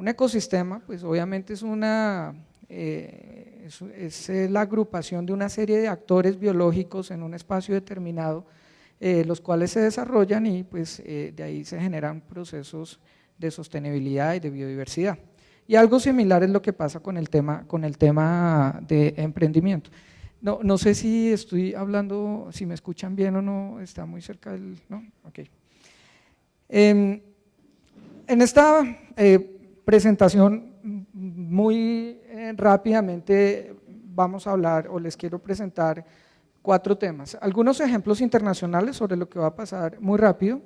Un ecosistema, pues obviamente es la agrupación de una serie de actores biológicos en un espacio determinado, los cuales se desarrollan y pues de ahí se generan procesos de sostenibilidad y de biodiversidad. Y algo similar es lo que pasa con el tema de emprendimiento. No sé si estoy hablando, si me escuchan bien o no, está muy cerca del… ¿no? Ok. En esta presentación, muy rápidamente vamos a hablar o les quiero presentar 4 temas. Algunos ejemplos internacionales sobre lo que va a pasar muy rápido.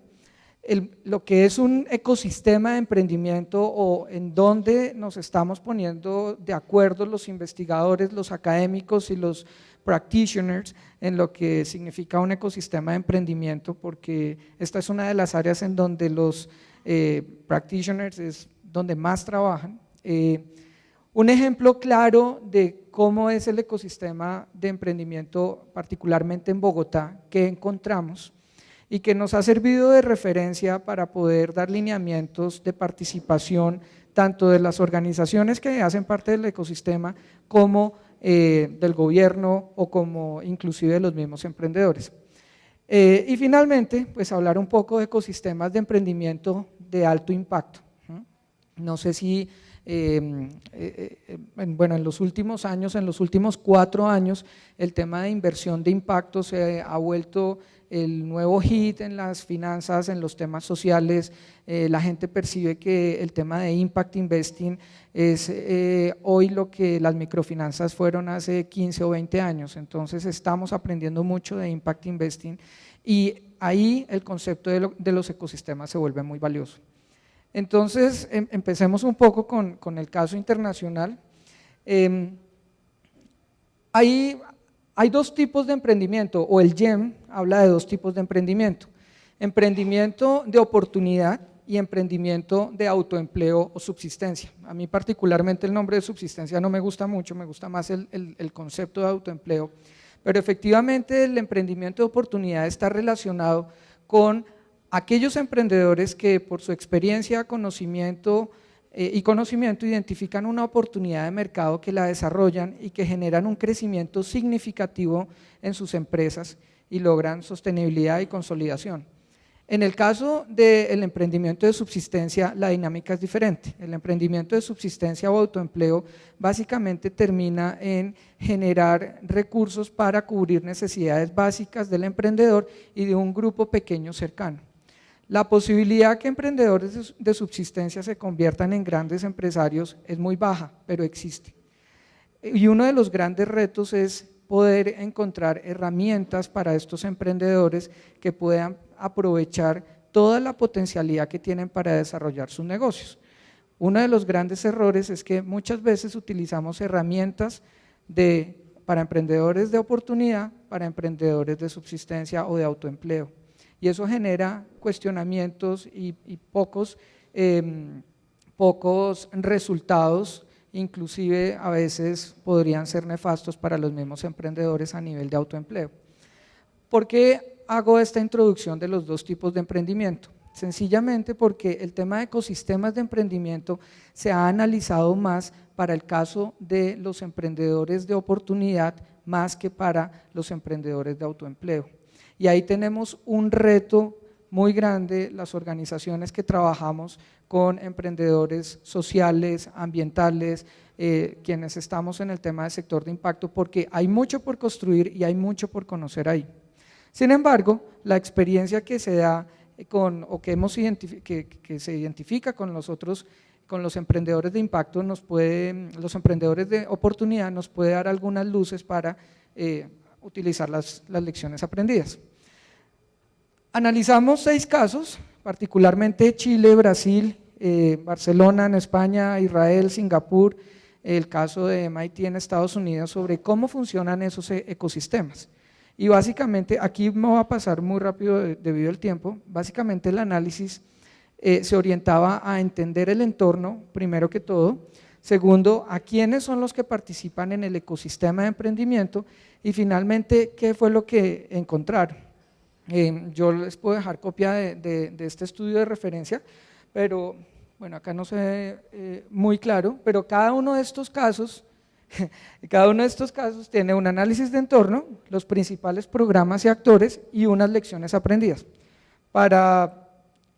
Lo que es un ecosistema de emprendimiento o en donde nos estamos poniendo de acuerdo los investigadores, los académicos y los practitioners en lo que significa un ecosistema de emprendimiento, porque esta es una de las áreas en donde los practitioners es donde más trabajan. Un ejemplo claro de cómo es el ecosistema de emprendimiento, particularmente en Bogotá, que encontramos y que nos ha servido de referencia para poder dar lineamientos de participación tanto de las organizaciones que hacen parte del ecosistema como del gobierno o como inclusive de los mismos emprendedores. Y finalmente, pues hablar un poco de ecosistemas de emprendimiento de alto impacto. No sé si, bueno, en los últimos años, en los últimos 4 años, el tema de inversión de impacto se ha vuelto el nuevo hit en las finanzas, en los temas sociales. La gente percibe que el tema de impact investing es hoy lo que las microfinanzas fueron hace 15 o 20 años, entonces estamos aprendiendo mucho de impact investing y ahí el concepto de los ecosistemas se vuelve muy valioso. Entonces, empecemos un poco con el caso internacional. Hay 2 tipos de emprendimiento, o el GEM habla de 2 tipos de emprendimiento: emprendimiento de oportunidad y emprendimiento de autoempleo o subsistencia. A mí particularmente el nombre de subsistencia no me gusta mucho, me gusta más el concepto de autoempleo, pero efectivamente el emprendimiento de oportunidad está relacionado con aquellos emprendedores que por su experiencia, conocimiento identifican una oportunidad de mercado, que la desarrollan y que generan un crecimiento significativo en sus empresas y logran sostenibilidad y consolidación. En el caso del emprendimiento de subsistencia, la dinámica es diferente. El emprendimiento de subsistencia o autoempleo básicamente termina en generar recursos para cubrir necesidades básicas del emprendedor y de un grupo pequeño cercano. La posibilidad que emprendedores de subsistencia se conviertan en grandes empresarios es muy baja, pero existe. Y uno de los grandes retos es poder encontrar herramientas para estos emprendedores que puedan aprovechar toda la potencialidad que tienen para desarrollar sus negocios. Uno de los grandes errores es que muchas veces utilizamos herramientas para emprendedores de oportunidad, para emprendedores de subsistencia o de autoempleo. Y eso genera cuestionamientos y pocos resultados, inclusive a veces podrían ser nefastos para los mismos emprendedores a nivel de autoempleo. ¿Por qué hago esta introducción de los 2 tipos de emprendimiento? Sencillamente porque el tema de ecosistemas de emprendimiento se ha analizado más para el caso de los emprendedores de oportunidad más que para los emprendedores de autoempleo. Y ahí tenemos un reto muy grande las organizaciones que trabajamos con emprendedores sociales, ambientales, quienes estamos en el tema del sector de impacto, porque hay mucho por construir y hay mucho por conocer ahí. Sin embargo, la experiencia que se da o que se identifica con los emprendedores de impacto, los emprendedores de oportunidad, nos puede dar algunas luces para utilizar las lecciones aprendidas. Analizamos 6 casos, particularmente Chile, Brasil, Barcelona en España, Israel, Singapur, el caso de MIT en Estados Unidos, sobre cómo funcionan esos ecosistemas. Y básicamente, aquí me va a pasar muy rápido debido al tiempo, básicamente el análisis se orientaba a entender el entorno, primero que todo; segundo, a quiénes son los que participan en el ecosistema de emprendimiento; y finalmente, qué fue lo que encontraron. Yo les puedo dejar copia de este estudio de referencia, pero Bueno, acá no se ve muy claro, pero cada uno de estos casos cada uno de estos casos tiene un análisis de entorno, los principales programas y actores y unas lecciones aprendidas. Para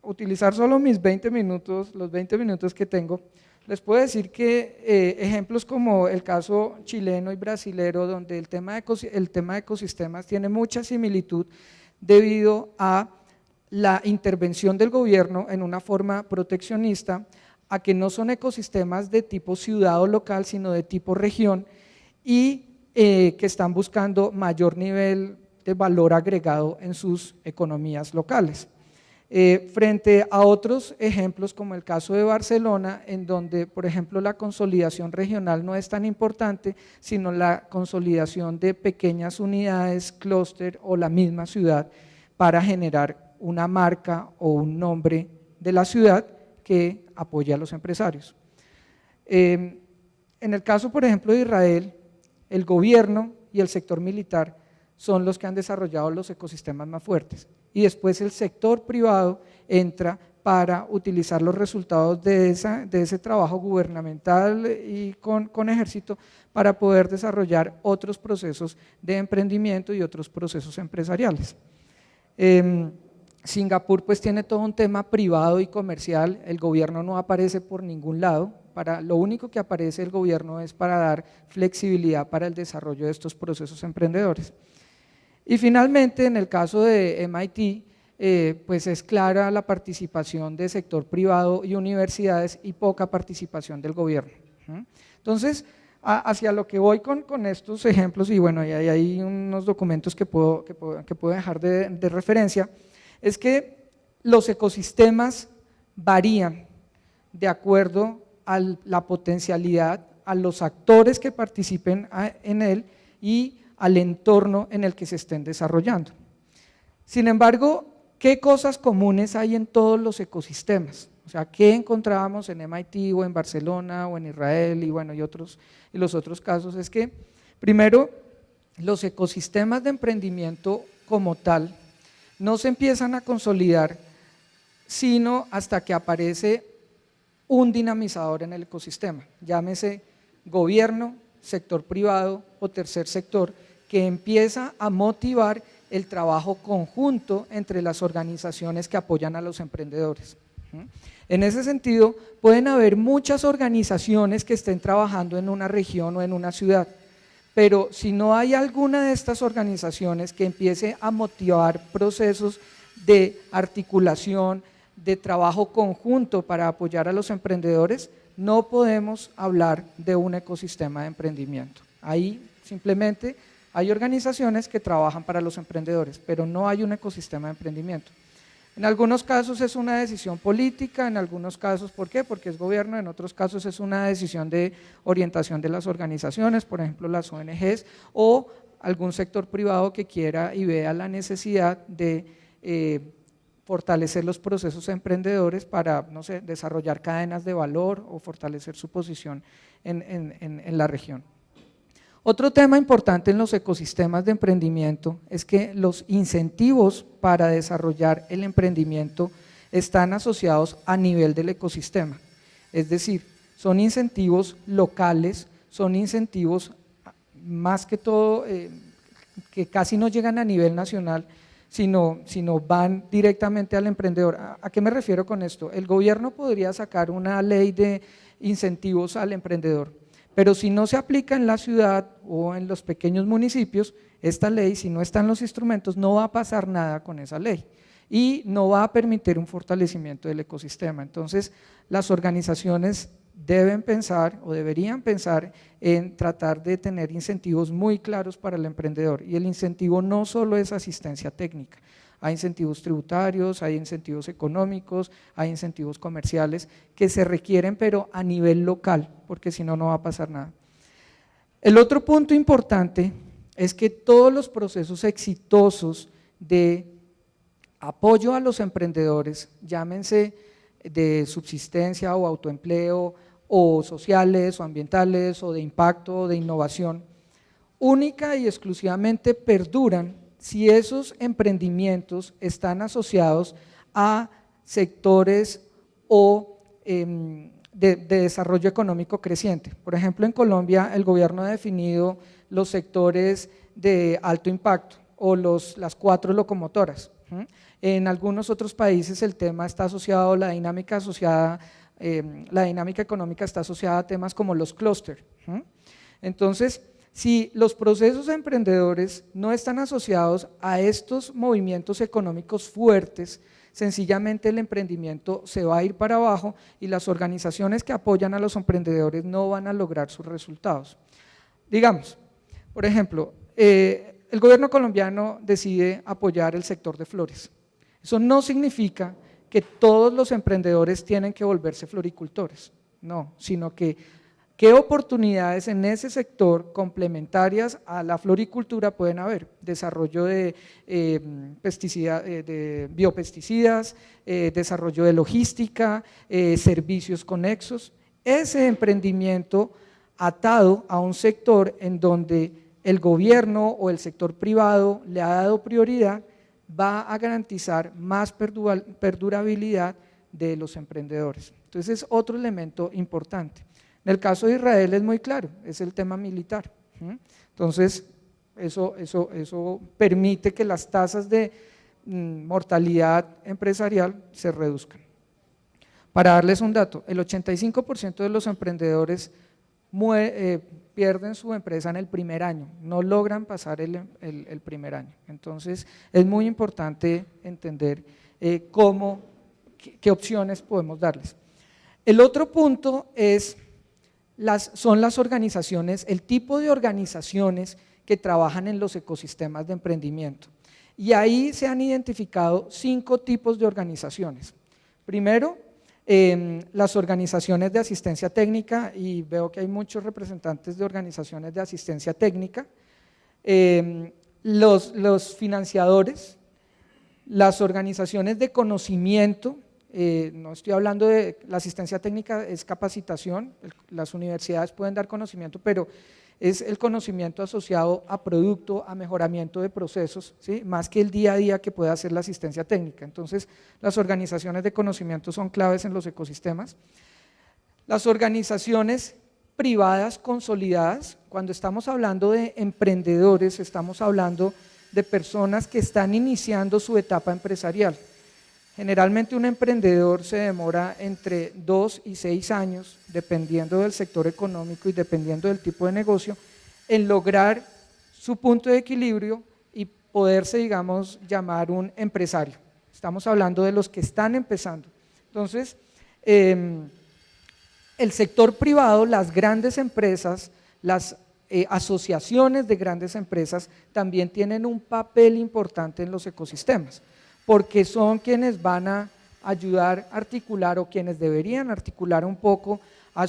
utilizar solo mis 20 minutos, los 20 minutos que tengo, les puedo decir que ejemplos como el caso chileno y brasilero, donde el tema de ecosistemas tiene mucha similitud debido a la intervención del gobierno en una forma proteccionista, a que no son ecosistemas de tipo ciudad o local, sino de tipo región, y que están buscando mayor nivel de valor agregado en sus economías locales. Frente a otros ejemplos como el caso de Barcelona, en donde por ejemplo la consolidación regional no es tan importante, sino la consolidación de pequeñas unidades, clúster o la misma ciudad para generar una marca o un nombre de la ciudad que apoya a los empresarios. En el caso, por ejemplo, de Israel, el gobierno y el sector militar son los que han desarrollado los ecosistemas más fuertes, y después el sector privado entra para utilizar los resultados de ese trabajo gubernamental y con ejército para poder desarrollar otros procesos de emprendimiento y otros procesos empresariales. Singapur pues tiene todo un tema privado y comercial, el gobierno no aparece por ningún lado, lo único que aparece el gobierno es para dar flexibilidad para el desarrollo de estos procesos emprendedores. Y finalmente, en el caso de MIT, pues es clara la participación del sector privado y universidades y poca participación del gobierno. Entonces, hacia lo que voy con estos ejemplos, y bueno, y hay unos documentos que puedo dejar de referencia, es que los ecosistemas varían de acuerdo a la potencialidad, a los actores que participen en él y al entorno en el que se estén desarrollando. Sin embargo, ¿qué cosas comunes hay en todos los ecosistemas? O sea, ¿qué encontrábamos en MIT o en Barcelona o en Israel y bueno, y los otros casos? Es que, primero, los ecosistemas de emprendimiento como tal no se empiezan a consolidar sino hasta que aparece un dinamizador en el ecosistema, llámese gobierno, sector privado o tercer sector, que empieza a motivar el trabajo conjunto entre las organizaciones que apoyan a los emprendedores. En ese sentido, pueden haber muchas organizaciones que estén trabajando en una región o en una ciudad, pero si no hay alguna de estas organizaciones que empiece a motivar procesos de articulación, de trabajo conjunto para apoyar a los emprendedores, no podemos hablar de un ecosistema de emprendimiento. Ahí simplemente hay organizaciones que trabajan para los emprendedores, pero no hay un ecosistema de emprendimiento. En algunos casos es una decisión política, en algunos casos, ¿por qué? Porque es gobierno, en otros casos es una decisión de orientación de las organizaciones, por ejemplo las ONGs, o algún sector privado que quiera y vea la necesidad de fortalecer los procesos emprendedores para, no sé, desarrollar cadenas de valor o fortalecer su posición en la región. Otro tema importante en los ecosistemas de emprendimiento es que los incentivos para desarrollar el emprendimiento están asociados a nivel del ecosistema, es decir, son incentivos locales, son incentivos más que todo que casi no llegan a nivel nacional, sino van directamente al emprendedor. ¿A qué me refiero con esto? El gobierno podría sacar una ley de incentivos al emprendedor, pero si no se aplica en la ciudad o en los pequeños municipios, esta ley, si no están los instrumentos, no va a pasar nada con esa ley y no va a permitir un fortalecimiento del ecosistema. Entonces, las organizaciones deben pensar o deberían pensar en tratar de tener incentivos muy claros para el emprendedor, y el incentivo no solo es asistencia técnica, hay incentivos tributarios, hay incentivos económicos, hay incentivos comerciales que se requieren pero a nivel local, porque si no, no va a pasar nada. El otro punto importante es que todos los procesos exitosos de apoyo a los emprendedores, llámense de subsistencia o autoempleo o sociales o ambientales o de impacto o de innovación, única y exclusivamente perduran si esos emprendimientos están asociados a sectores o de desarrollo económico creciente. Por ejemplo, en Colombia el gobierno ha definido los sectores de alto impacto o las 4 locomotoras. En algunos otros países el tema está asociado, la dinámica económica está asociada a temas como los clústeres. Entonces, si los procesos emprendedores no están asociados a estos movimientos económicos fuertes, sencillamente el emprendimiento se va a ir para abajo y las organizaciones que apoyan a los emprendedores no van a lograr sus resultados. Digamos, por ejemplo, el gobierno colombiano decide apoyar el sector de flores. Eso no significa que todos los emprendedores tienen que volverse floricultores, no, sino que qué oportunidades en ese sector complementarias a la floricultura pueden haber, desarrollo de biopesticidas, desarrollo de logística, servicios conexos, ese emprendimiento atado a un sector en donde el gobierno o el sector privado le ha dado prioridad, va a garantizar más perdurabilidad de los emprendedores. Entonces es otro elemento importante. En el caso de Israel es muy claro, es el tema militar. Entonces eso permite que las tasas de mortalidad empresarial se reduzcan. Para darles un dato, el 85% de los emprendedores pierden su empresa en el primer año, no logran pasar el primer año. Entonces es muy importante entender qué opciones podemos darles. El otro punto son las organizaciones, el tipo de organizaciones que trabajan en los ecosistemas de emprendimiento. Y ahí se han identificado 5 tipos de organizaciones. Primero, las organizaciones de asistencia técnica, y veo que hay muchos representantes de organizaciones de asistencia técnica, los financiadores, las organizaciones de conocimiento. No estoy hablando de la asistencia técnica, es capacitación, las universidades pueden dar conocimiento, pero es el conocimiento asociado a producto, a mejoramiento de procesos, ¿sí? Más que el día a día que puede hacer la asistencia técnica. Entonces, las organizaciones de conocimiento son claves en los ecosistemas. Las organizaciones privadas consolidadas, cuando estamos hablando de emprendedores, estamos hablando de personas que están iniciando su etapa empresarial. Generalmente un emprendedor se demora entre 2 y 6 años, dependiendo del sector económico y dependiendo del tipo de negocio, en lograr su punto de equilibrio y poderse, digamos, llamar un empresario. Estamos hablando de los que están empezando. Entonces, el sector privado, las grandes empresas, las asociaciones de grandes empresas también tienen un papel importante en los ecosistemas, porque son quienes van a ayudar a articular o quienes deberían articular un poco a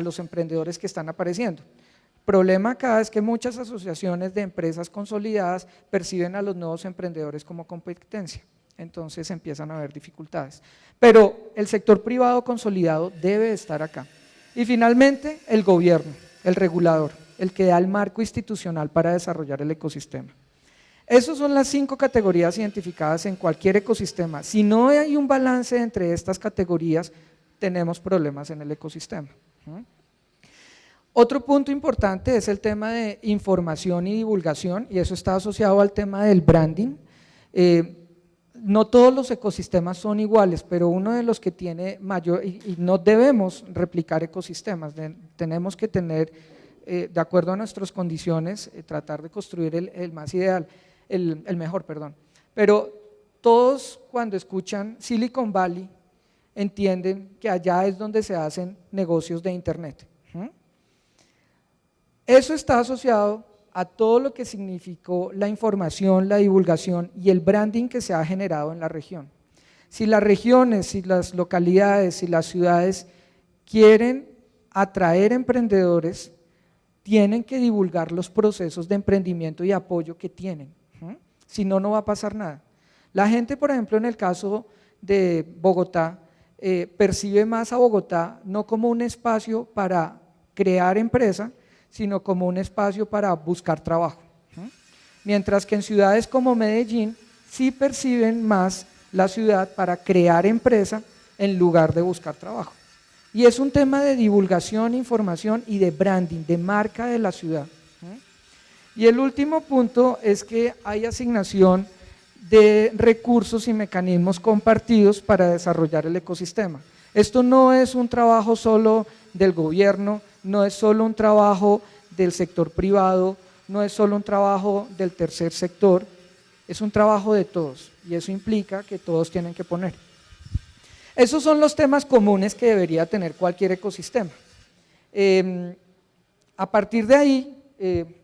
los emprendedores que están apareciendo. El problema acá es que muchas asociaciones de empresas consolidadas perciben a los nuevos emprendedores como competencia, entonces empiezan a haber dificultades. Pero el sector privado consolidado debe estar acá. Y finalmente el gobierno, el regulador, el que da el marco institucional para desarrollar el ecosistema. Esas son las 5 categorías identificadas en cualquier ecosistema. Si no hay un balance entre estas categorías, tenemos problemas en el ecosistema. Otro punto importante es el tema de información y divulgación, y eso está asociado al tema del branding. No todos los ecosistemas son iguales, pero uno de los que tiene mayor, y no debemos replicar ecosistemas, tenemos que tener, de acuerdo a nuestras condiciones, tratar de construir el más ideal. El mejor, perdón. Pero todos cuando escuchan Silicon Valley entienden que allá es donde se hacen negocios de internet. Eso está asociado a todo lo que significó la información, la divulgación y el branding que se ha generado en la región. Si las regiones, si las localidades, si las ciudades quieren atraer emprendedores, tienen que divulgar los procesos de emprendimiento y apoyo que tienen. Si no, no va a pasar nada. La gente, por ejemplo, en el caso de Bogotá, percibe más a Bogotá no como un espacio para crear empresa, sino como un espacio para buscar trabajo. Mientras que en ciudades como Medellín sí perciben más la ciudad para crear empresa en lugar de buscar trabajo. Y es un tema de divulgación, información y de branding, de marca de la ciudad. Y el último punto es que hay asignación de recursos y mecanismos compartidos para desarrollar el ecosistema. Esto no es un trabajo solo del gobierno, no es solo un trabajo del sector privado, no es solo un trabajo del tercer sector, es un trabajo de todos y eso implica que todos tienen que poner. Esos son los temas comunes que debería tener cualquier ecosistema. A partir de ahí,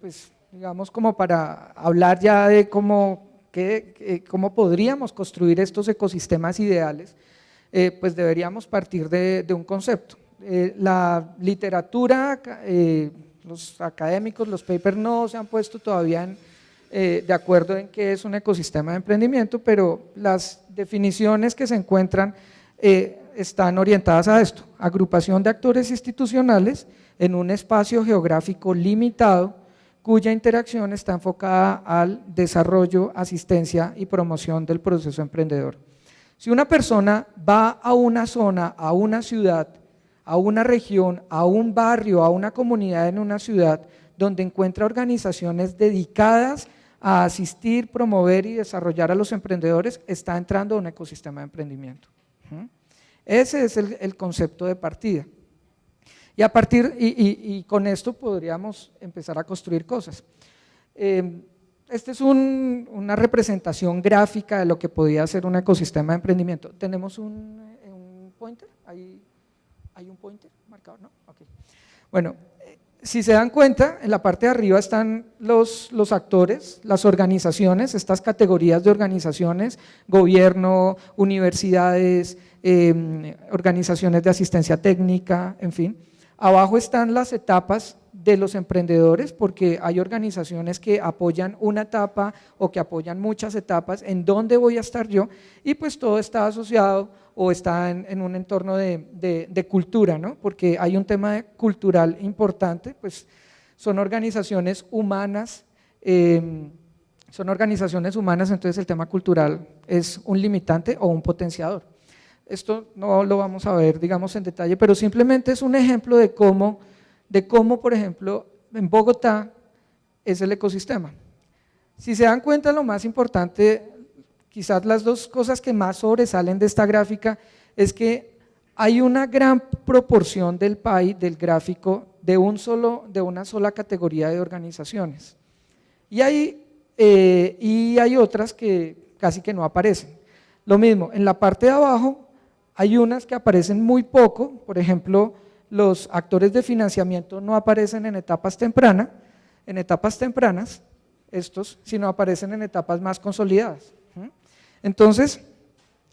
pues digamos como para hablar ya de cómo podríamos construir estos ecosistemas ideales, pues deberíamos partir de un concepto. La literatura, los académicos, los papers no se han puesto todavía de acuerdo en qué es un ecosistema de emprendimiento, pero las definiciones que se encuentran están orientadas a esto: agrupación de actores institucionales en un espacio geográfico limitado cuya interacción está enfocada al desarrollo, asistencia y promoción del proceso emprendedor. Si una persona va a una zona, a una ciudad, a una región, a un barrio, a una comunidad en una ciudad donde encuentra organizaciones dedicadas a asistir, promover y desarrollar a los emprendedores, está entrando a un ecosistema de emprendimiento. Ese es el concepto de partida. Y con esto podríamos empezar a construir cosas. Esta es una representación gráfica de lo que podría ser un ecosistema de emprendimiento. ¿Tenemos un pointer? ¿Hay un pointer marcado? ¿No? Okay. Bueno, si se dan cuenta, en la parte de arriba están los actores, las organizaciones, estas categorías de organizaciones: gobierno, universidades, organizaciones de asistencia técnica, en fin. Abajo están las etapas de los emprendedores, porque hay organizaciones que apoyan una etapa o que apoyan muchas etapas. ¿En dónde voy a estar yo? Y pues todo está asociado o está en un entorno de cultura, ¿no? Porque hay un tema cultural importante, pues son organizaciones humanas, entonces el tema cultural es un limitante o un potenciador. Esto no lo vamos a ver, digamos, en detalle, pero simplemente es un ejemplo de cómo, por ejemplo, en Bogotá es el ecosistema. Si se dan cuenta, lo más importante, quizás las dos cosas que más sobresalen de esta gráfica, es que hay una gran proporción del PAI, del gráfico, de una sola categoría de organizaciones. Y hay otras que casi que no aparecen. Lo mismo, en la parte de abajo hay unas que aparecen muy poco, por ejemplo, los actores de financiamiento no aparecen en etapas tempranas, sino aparecen en etapas más consolidadas. Entonces,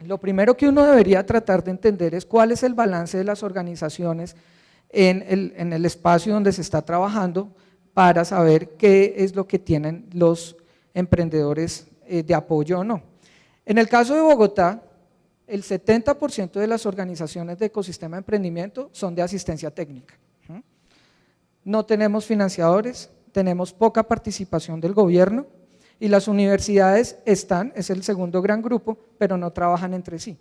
lo primero que uno debería tratar de entender es cuál es el balance de las organizaciones en el espacio donde se está trabajando, para saber qué es lo que tienen los emprendedores de apoyo o no. En el caso de Bogotá, el 70% de las organizaciones de ecosistema de emprendimiento son de asistencia técnica. No tenemos financiadores, tenemos poca participación del gobierno y las universidades es el segundo gran grupo, pero no trabajan entre sí.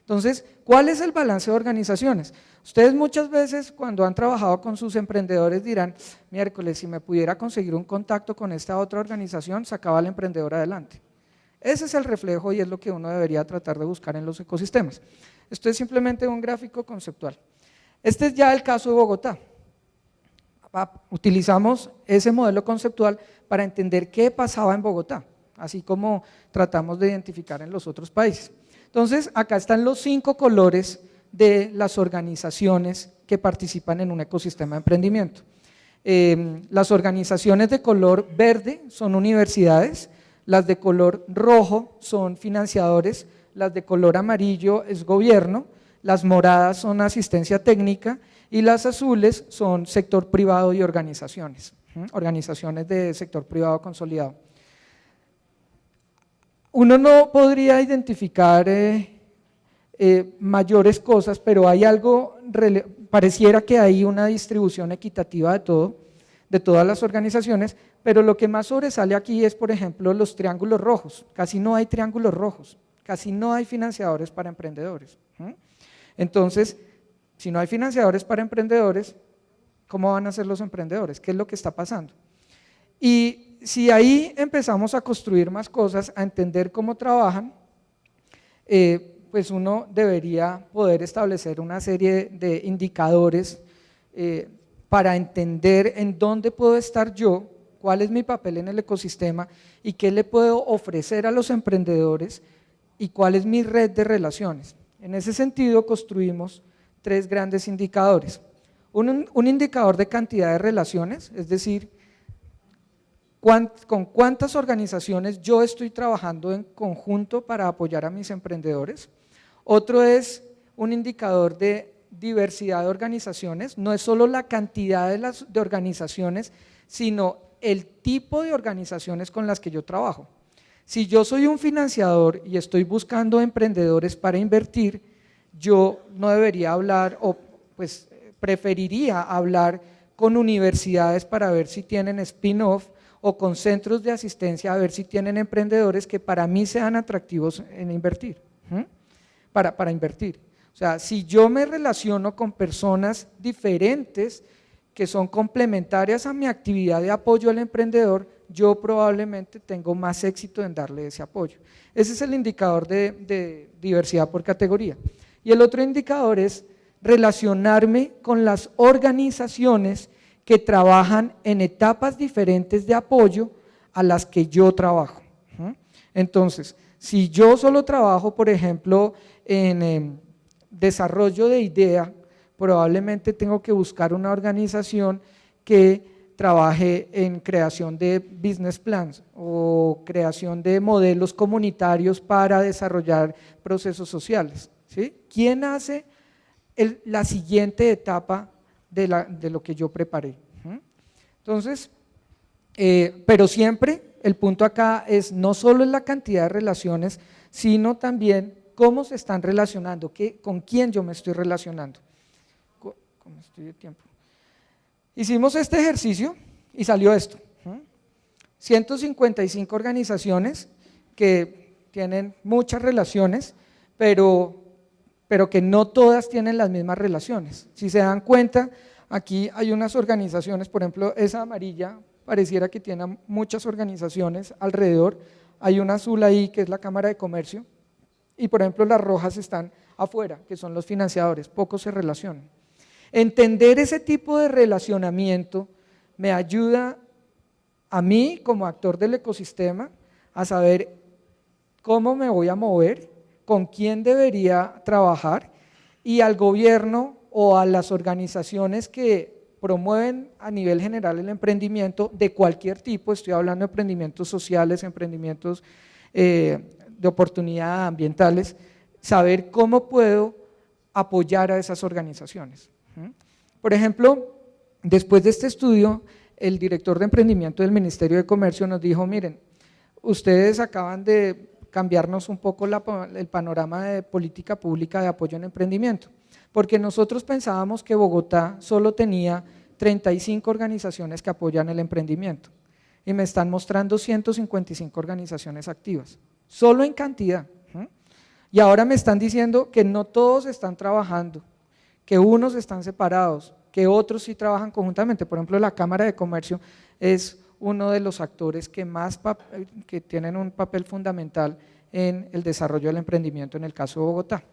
Entonces, ¿cuál es el balance de organizaciones? Ustedes muchas veces cuando han trabajado con sus emprendedores dirán: miércoles, si me pudiera conseguir un contacto con esta otra organización, sacaba al emprendedor adelante. Ese es el reflejo y es lo que uno debería tratar de buscar en los ecosistemas. Esto es simplemente un gráfico conceptual. Este es ya el caso de Bogotá. Utilizamos ese modelo conceptual para entender qué pasaba en Bogotá, así como tratamos de identificar en los otros países. Entonces, acá están los 5 colores de las organizaciones que participan en un ecosistema de emprendimiento. Las organizaciones de color verde son universidades, las de color rojo son financiadores, las de color amarillo es gobierno, las moradas son asistencia técnica y las azules son sector privado y organizaciones de sector privado consolidado. Uno no podría identificar mayores cosas, pero hay algo, pareciera que hay una distribución equitativa de todas las organizaciones, pero lo que más sobresale aquí es, por ejemplo, los triángulos rojos. Casi no hay triángulos rojos, casi no hay financiadores para emprendedores. Entonces, si no hay financiadores para emprendedores, ¿cómo van a ser los emprendedores? ¿Qué es lo que está pasando? Y si ahí empezamos a construir más cosas, a entender cómo trabajan, pues uno debería poder establecer una serie de indicadores para entender en dónde puedo estar yo, cuál es mi papel en el ecosistema y qué le puedo ofrecer a los emprendedores y cuál es mi red de relaciones. En ese sentido construimos 3 grandes indicadores. Un indicador de cantidad de relaciones, es decir, con cuántas organizaciones yo estoy trabajando en conjunto para apoyar a mis emprendedores. Otro es un indicador de diversidad de organizaciones, no es solo la cantidad de organizaciones, sino el tipo de organizaciones con las que yo trabajo. Si yo soy un financiador y estoy buscando emprendedores para invertir, yo no debería hablar, o pues preferiría hablar con universidades para ver si tienen spin-off, o con centros de asistencia a ver si tienen emprendedores que para mí sean atractivos en invertir, para invertir. O sea, si yo me relaciono con personas diferentes que son complementarias a mi actividad de apoyo al emprendedor, yo probablemente tengo más éxito en darle ese apoyo. Ese es el indicador de diversidad por categoría. Y el otro indicador es relacionarme con las organizaciones que trabajan en etapas diferentes de apoyo a las que yo trabajo. Entonces, si yo solo trabajo, por ejemplo, en desarrollo de idea, probablemente tengo que buscar una organización que trabaje en creación de business plans o creación de modelos comunitarios para desarrollar procesos sociales, ¿sí? ¿Quién hace la siguiente etapa de lo que yo preparé? Entonces, pero siempre el punto acá es no solo en la cantidad de relaciones, sino también cómo se están relacionando, con quién yo me estoy relacionando. ¿Cómo estoy de tiempo? Hicimos este ejercicio y salió esto: 155 organizaciones que tienen muchas relaciones, pero que no todas tienen las mismas relaciones. Si se dan cuenta, aquí hay unas organizaciones, por ejemplo, esa amarilla pareciera que tiene muchas organizaciones alrededor, hay una azul ahí que es la Cámara de Comercio, y por ejemplo las rojas están afuera, que son los financiadores, pocos se relacionan. Entender ese tipo de relacionamiento me ayuda a mí como actor del ecosistema a saber cómo me voy a mover, con quién debería trabajar, y al gobierno o a las organizaciones que promueven a nivel general el emprendimiento de cualquier tipo, estoy hablando de emprendimientos sociales, emprendimientos de oportunidad ambientales, saber cómo puedo apoyar a esas organizaciones. Por ejemplo, después de este estudio, el director de emprendimiento del Ministerio de Comercio nos dijo: miren, ustedes acaban de cambiarnos un poco el panorama de política pública de apoyo en emprendimiento, porque nosotros pensábamos que Bogotá solo tenía 35 organizaciones que apoyan el emprendimiento y me están mostrando 155 organizaciones activas, solo en cantidad, y ahora me están diciendo que no todos están trabajando, que unos están separados, que otros sí trabajan conjuntamente. Por ejemplo, la Cámara de Comercio es uno de los actores que tienen un papel fundamental en el desarrollo del emprendimiento en el caso de Bogotá.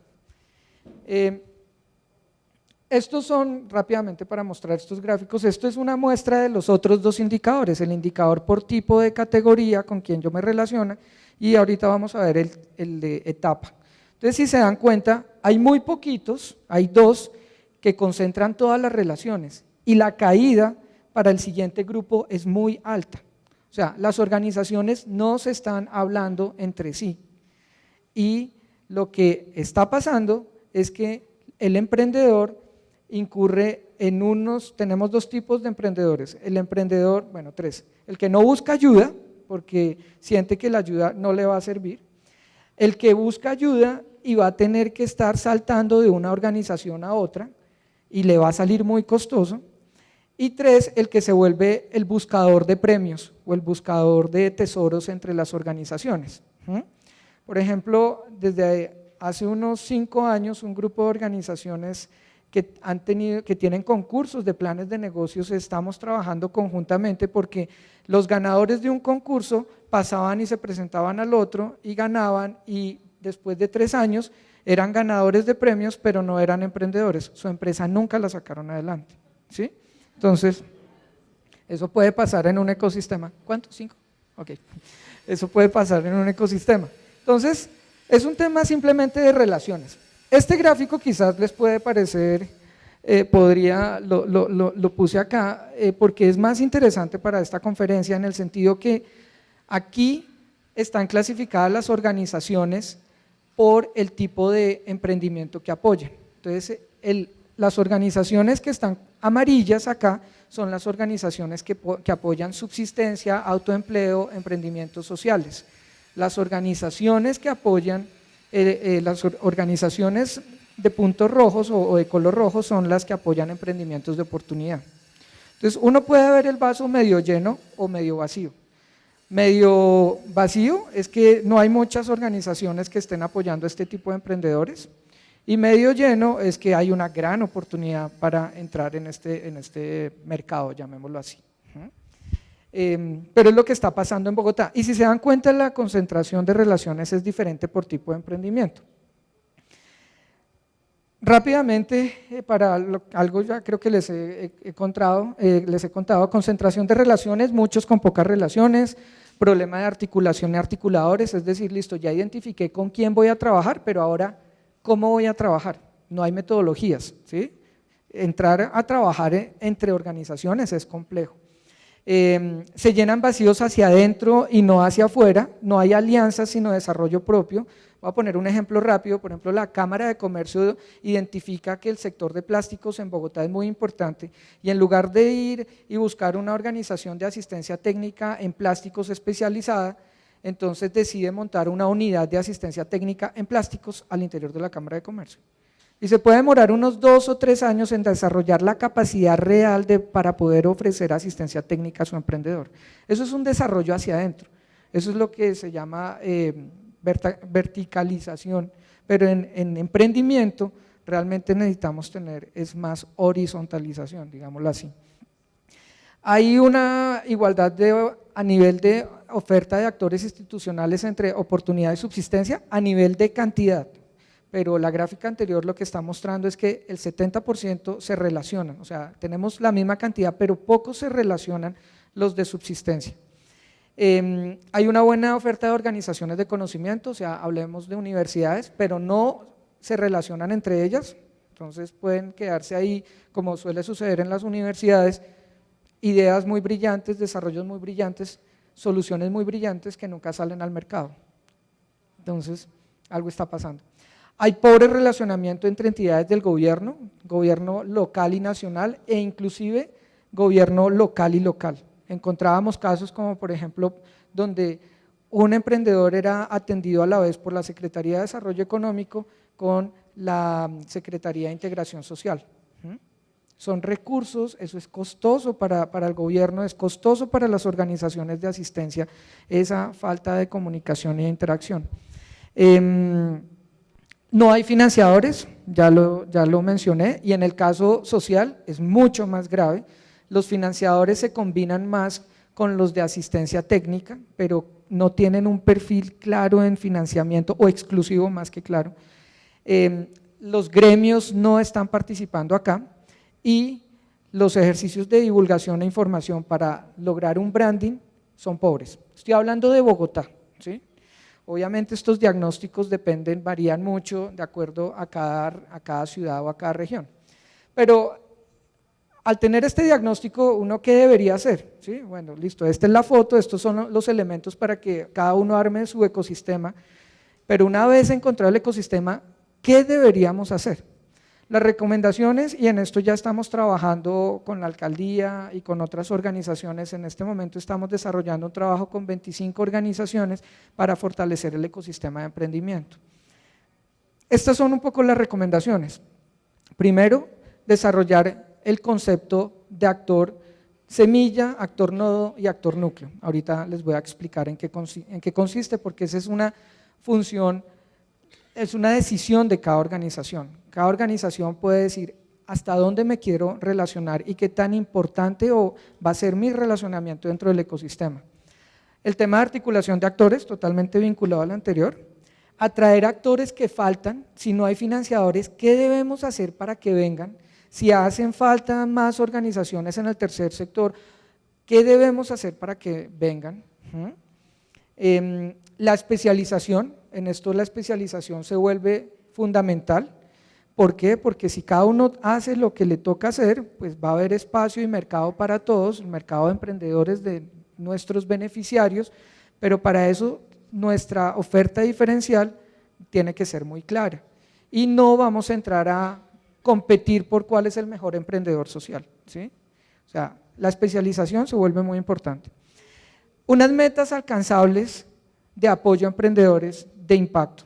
Estos son, rápidamente para mostrar estos gráficos, esto es una muestra de los otros 2 indicadores, el indicador por tipo de categoría con quien yo me relaciono, y ahorita vamos a ver el de etapa. Entonces, si se dan cuenta, hay muy poquitos, hay 2 que concentran todas las relaciones, y la caída para el siguiente grupo es muy alta. O sea, las organizaciones no se están hablando entre sí, y lo que está pasando es que el emprendedor incurre en tenemos 2 tipos de emprendedores: el emprendedor, bueno, 3, el que no busca ayuda porque siente que la ayuda no le va a servir, el que busca ayuda y va a tener que estar saltando de una organización a otra y le va a salir muy costoso, y 3, el que se vuelve el buscador de premios o el buscador de tesoros entre las organizaciones. Por ejemplo, desde hace unos 5 años un grupo de organizaciones que tienen concursos de planes de negocios, estamos trabajando conjuntamente porque los ganadores de un concurso pasaban y se presentaban al otro y ganaban, y después de 3 años eran ganadores de premios pero no eran emprendedores, su empresa nunca la sacaron adelante, ¿sí? Entonces, eso puede pasar en un ecosistema. ¿Cuánto? 5. Ok. Eso puede pasar en un ecosistema. Entonces, es un tema simplemente de relaciones. Este gráfico quizás les puede parecer, lo puse acá porque es más interesante para esta conferencia en el sentido que aquí están clasificadas las organizaciones por el tipo de emprendimiento que apoyan. Entonces, las organizaciones que están amarillas acá son las organizaciones que apoyan subsistencia, autoempleo, emprendimientos sociales. Las organizaciones que apoyan, las organizaciones de puntos rojos o de color rojo son las que apoyan emprendimientos de oportunidad. Entonces, uno puede ver el vaso medio lleno o medio vacío. Medio vacío es que no hay muchas organizaciones que estén apoyando este tipo de emprendedores, y medio lleno es que hay una gran oportunidad para entrar en este mercado, llamémoslo así. Pero es lo que está pasando en Bogotá, y si se dan cuenta la concentración de relaciones es diferente por tipo de emprendimiento. Rápidamente, algo ya creo que les he contado, concentración de relaciones, muchos con pocas relaciones, problema de articulación y articuladores, es decir, listo, ya identifiqué con quién voy a trabajar, pero ahora, ¿cómo voy a trabajar? No hay metodologías, ¿sí? Entrar a trabajar entre organizaciones es complejo. Se llenan vacíos hacia adentro y no hacia afuera, no hay alianzas sino desarrollo propio. Voy a poner un ejemplo rápido, por ejemplo, la Cámara de Comercio identifica que el sector de plásticos en Bogotá es muy importante, y en lugar de ir y buscar una organización de asistencia técnica en plásticos especializada, entonces decide montar una unidad de asistencia técnica en plásticos al interior de la Cámara de Comercio. Y se puede demorar unos 2 o 3 años en desarrollar la capacidad real para poder ofrecer asistencia técnica a su emprendedor. Eso es un desarrollo hacia adentro, eso es lo que se llama verticalización, pero en emprendimiento realmente necesitamos tener más horizontalización, digámoslo así. Hay una igualdad a nivel de oferta de actores institucionales entre oportunidad y subsistencia a nivel de cantidad, pero la gráfica anterior lo que está mostrando es que el 70% se relacionan, o sea, tenemos la misma cantidad, pero pocos se relacionan los de subsistencia. Hay una buena oferta de organizaciones de conocimiento, o sea, hablemos de universidades, pero no se relacionan entre ellas, entonces pueden quedarse ahí, como suele suceder en las universidades, ideas muy brillantes, desarrollos muy brillantes, soluciones muy brillantes que nunca salen al mercado. Entonces, algo está pasando. Hay pobre relacionamiento entre entidades del gobierno local y nacional, e inclusive gobierno local y local. Encontrábamos casos como, por ejemplo, donde un emprendedor era atendido a la vez por la Secretaría de Desarrollo Económico con la Secretaría de Integración Social. Son recursos, eso es costoso para el gobierno, es costoso para las organizaciones de asistencia, esa falta de comunicación e interacción. No hay financiadores, ya lo mencioné, y en el caso social es mucho más grave. Los financiadores se combinan más con los de asistencia técnica, pero no tienen un perfil claro en financiamiento, o exclusivo más que claro. Los gremios no están participando acá, y los ejercicios de divulgación e información para lograr un branding son pobres. Estoy hablando de Bogotá, ¿sí? Obviamente estos diagnósticos varían mucho de acuerdo a cada ciudad o a cada región, pero al tener este diagnóstico, ¿uno qué debería hacer? ¿Sí? Bueno, listo, esta es la foto, estos son los elementos para que cada uno arme su ecosistema, pero una vez encontrado el ecosistema, ¿qué deberíamos hacer? Las recomendaciones, y en esto ya estamos trabajando con la alcaldía y con otras organizaciones, en este momento estamos desarrollando un trabajo con 25 organizaciones para fortalecer el ecosistema de emprendimiento. Estas son un poco las recomendaciones. Primero, desarrollar el concepto de actor semilla, actor nodo y actor núcleo. Ahorita les voy a explicar en qué consiste, porque esa es una función es una decisión de cada organización. Cada organización puede decir hasta dónde me quiero relacionar y qué tan importante va a ser mi relacionamiento dentro del ecosistema. El tema de articulación de actores, totalmente vinculado al anterior. Atraer actores que faltan, si no hay financiadores, ¿qué debemos hacer para que vengan? Si hacen falta más organizaciones en el tercer sector, ¿qué debemos hacer para que vengan? La especialización, en esto la especialización se vuelve fundamental. ¿Por qué? Porque si cada uno hace lo que le toca hacer, pues va a haber espacio y mercado para todos, el mercado de emprendedores de nuestros beneficiarios, pero para eso nuestra oferta diferencial tiene que ser muy clara y no vamos a entrar a competir por cuál es el mejor emprendedor social, ¿sí? O sea, la especialización se vuelve muy importante. Unas metas alcanzables de apoyo a emprendedores de impacto.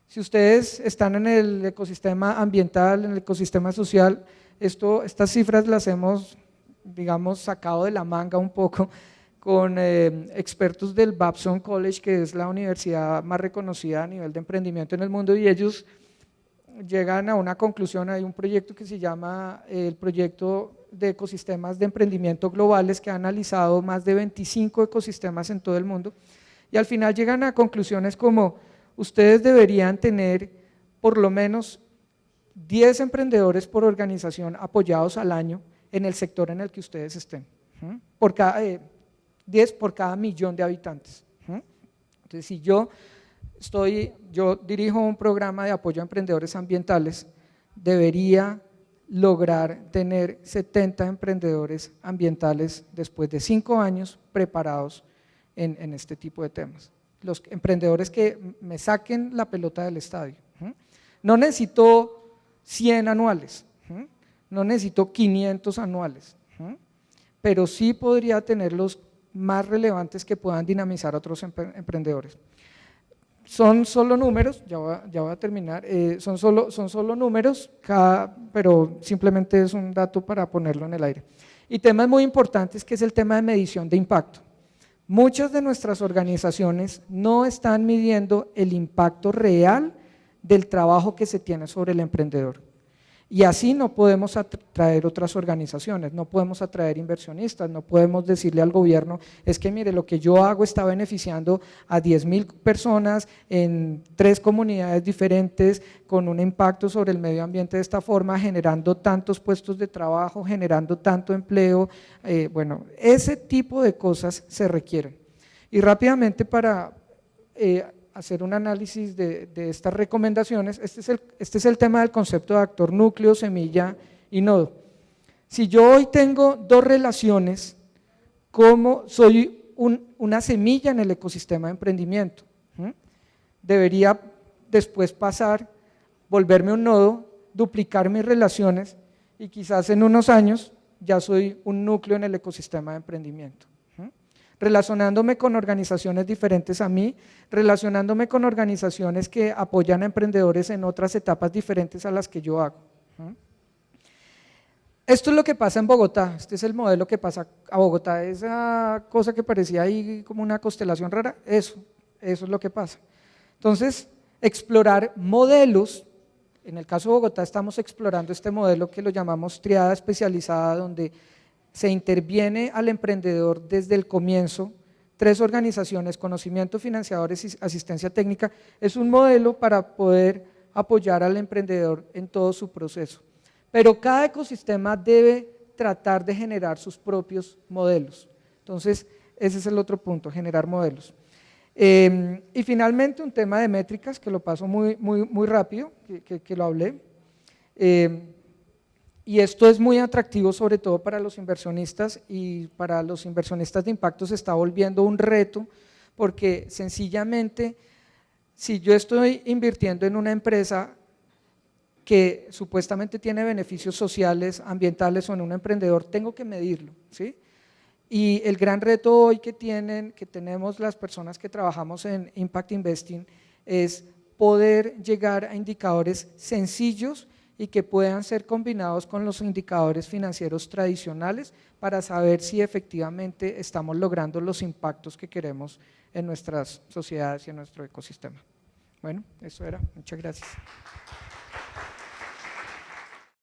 Si ustedes están en el ecosistema ambiental, en el ecosistema social, estas cifras las hemos, digamos, sacado de la manga un poco con expertos del Babson College, que es la universidad más reconocida a nivel de emprendimiento en el mundo, y ellos llegan a una conclusión. Hay un proyecto que se llama el proyecto de ecosistemas de emprendimiento globales, que ha analizado más de 25 ecosistemas en todo el mundo, y al final llegan a conclusiones como: ustedes deberían tener por lo menos 10 emprendedores por organización apoyados al año en el sector en el que ustedes estén, 10 por cada millón de habitantes. Entonces, si yo dirijo un programa de apoyo a emprendedores ambientales, debería lograr tener 70 emprendedores ambientales después de 5 años preparados en este tipo de temas. Los emprendedores que me saquen la pelota del estadio. No necesito 100 anuales, no necesito 500 anuales, pero sí podría tener los más relevantes que puedan dinamizar a otros emprendedores. Son solo números, ya voy a terminar, son solo números, pero simplemente es un dato para ponerlo en el aire. Y temas muy importantes, que es el tema de medición de impacto. Muchas de nuestras organizaciones no están midiendo el impacto real del trabajo que se tiene sobre el emprendedor. Y así no podemos atraer otras organizaciones, no podemos atraer inversionistas, no podemos decirle al gobierno: es que mire, lo que yo hago está beneficiando a 10.000 personas en 3 comunidades diferentes, con un impacto sobre el medio ambiente de esta forma, generando tantos puestos de trabajo, generando tanto empleo. Bueno, ese tipo de cosas se requieren. Y rápidamente, para hacer un análisis de estas recomendaciones, este es el tema del concepto de actor núcleo, semilla y nodo. Si yo hoy tengo 2 relaciones, como soy una semilla en el ecosistema de emprendimiento, debería después volverme un nodo, duplicar mis relaciones y quizás en unos años ya soy un núcleo en el ecosistema de emprendimiento. Relacionándome con organizaciones diferentes a mí, relacionándome con organizaciones que apoyan a emprendedores en otras etapas diferentes a las que yo hago. Esto es lo que pasa en Bogotá, este es el modelo que pasa a Bogotá, esa cosa que parecía ahí como una constelación rara, eso es lo que pasa. Entonces, explorar modelos, en el caso de Bogotá estamos explorando este modelo que lo llamamos triada especializada, donde se interviene al emprendedor desde el comienzo, 3 organizaciones: conocimiento, financiadores y asistencia técnica. Es un modelo para poder apoyar al emprendedor en todo su proceso, pero cada ecosistema debe tratar de generar sus propios modelos. Entonces, ese es el otro punto, generar modelos. Y finalmente, un tema de métricas, que lo paso muy rápido, que lo hablé. Y esto es muy atractivo, sobre todo para los inversionistas, y para los inversionistas de impacto se está volviendo un reto, porque sencillamente, si yo estoy invirtiendo en una empresa que supuestamente tiene beneficios sociales, ambientales, o en un emprendedor, tengo que medirlo, ¿sí? Y el gran reto hoy que tenemos las personas que trabajamos en Impact Investing es poder llegar a indicadores sencillos y que puedan ser combinados con los indicadores financieros tradicionales para saber si efectivamente estamos logrando los impactos que queremos en nuestras sociedades y en nuestro ecosistema. Bueno. Bueno, eso era. Muchas gracias.